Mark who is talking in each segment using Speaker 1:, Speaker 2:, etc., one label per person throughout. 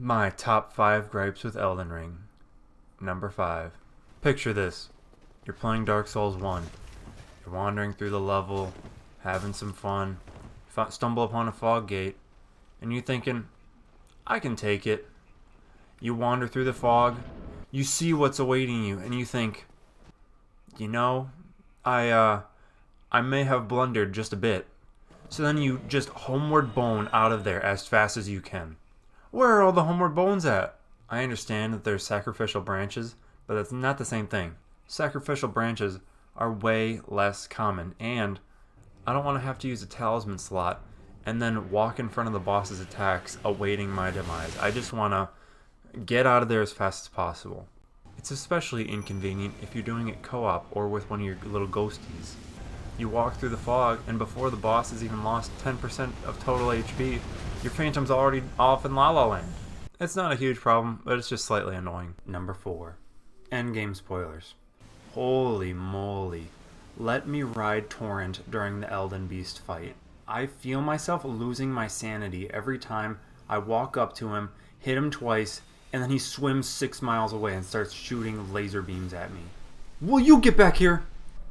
Speaker 1: My top 5 gripes with Elden Ring. Number 5. Picture this. You're playing Dark Souls 1. You're wandering through the level, having some fun, stumble upon a fog gate, and you're thinking, I can take it. You wander through the fog, you see what's awaiting you, and you think, you know, I may have blundered just a bit. So then you just homeward bone out of there as fast as you can. Where are all the homeward bones at? I understand that there's sacrificial branches, but that's not the same thing. Sacrificial branches are way less common, and I don't want to have to use a talisman slot and then walk in front of the boss's attacks awaiting my demise. I just want to get out of there as fast as possible. It's especially inconvenient if you're doing it co-op or with one of your little ghosties. You walk through the fog, and before the boss has even lost 10% of total HP, your phantom's already off in La La Land. It's not a huge problem, but it's just slightly annoying. Number 4. Endgame spoilers. Holy moly. Let me ride Torrent during the Elden Beast fight. I feel myself losing my sanity every time I walk up to him, hit him twice, and then he swims 6 miles away and starts shooting laser beams at me. Will you get back here?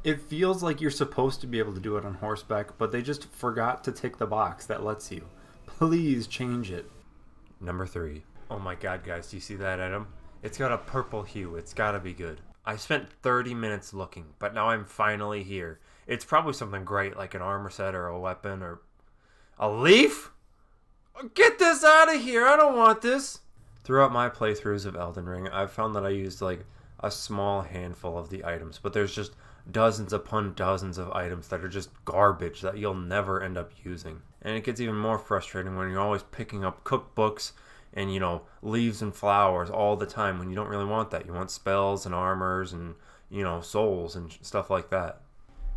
Speaker 1: It feels like you're supposed to be able to do it on horseback, but they just forgot to tick the box that lets you. Please change it. Number 3. Oh my god, guys, do you see that item? It's got a purple hue. It's gotta be good. I spent 30 minutes looking, but now I'm finally here. It's probably something great, like an armor set or a weapon or... A leaf? Get this out of here! I don't want this! Throughout my playthroughs of Elden Ring, I've found that I used like a small handful of the items, but there's just dozens upon dozens of items that are just garbage that you'll never end up using. And it gets even more frustrating when you're always picking up cookbooks and, you know, leaves and flowers all the time when you don't really want that. You want spells and armors and, you know, souls and stuff like that.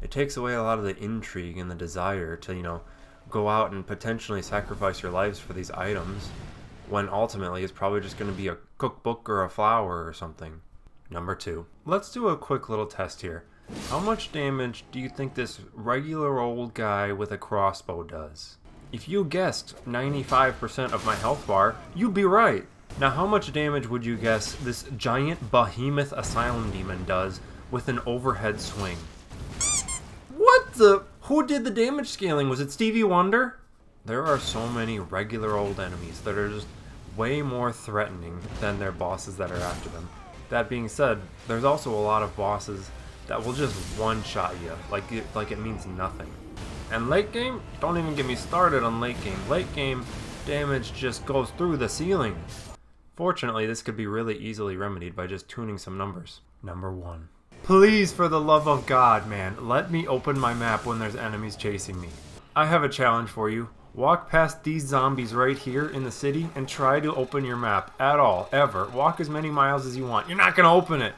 Speaker 1: It takes away a lot of the intrigue and the desire to, you know, go out and potentially sacrifice your lives for these items when ultimately it's probably just going to be a cookbook or a flower or something. Number 2. Let's do a quick little test here. How much damage do you think this regular old guy with a crossbow does? If you guessed 95% of my health bar, you'd be right. Now how much damage would you guess this giant behemoth asylum demon does with an overhead swing? What the? Who did the damage scaling? Was it Stevie Wonder? There are so many regular old enemies that are just way more threatening than their bosses that are after them. That being said, there's also a lot of bosses that will just one-shot you, like it means nothing. And late game? Don't even get me started on late game. Late game damage just goes through the ceiling. Fortunately, this could be really easily remedied by just tuning some numbers. Number 1. Please, for the love of God, man, let me open my map when there's enemies chasing me. I have a challenge for you. Walk past these zombies right here in the city and try to open your map at all, ever. Walk as many miles as you want. You're not going to open it.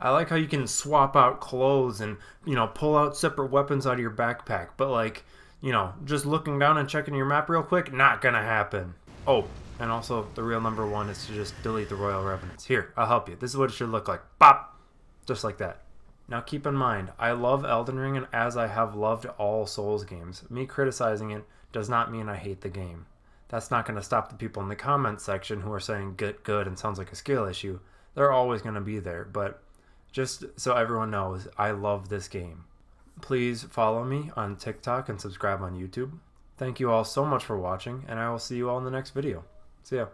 Speaker 1: I like how you can swap out clothes and, you know, pull out separate weapons out of your backpack. But, like, you know, just looking down and checking your map real quick, not going to happen. Oh, and also the real number 1 is to just delete the Royal Revenants. Here, I'll help you. This is what it should look like. Bop! Just like that. Now keep in mind, I love Elden Ring, and as I have loved all Souls games, me criticizing it does not mean I hate the game. That's not going to stop the people in the comments section who are saying good and sounds like a skill issue. They're always going to be there, but just so everyone knows, I love this game. Please follow me on TikTok and subscribe on YouTube. Thank you all so much for watching, and I will see you all in the next video. See ya.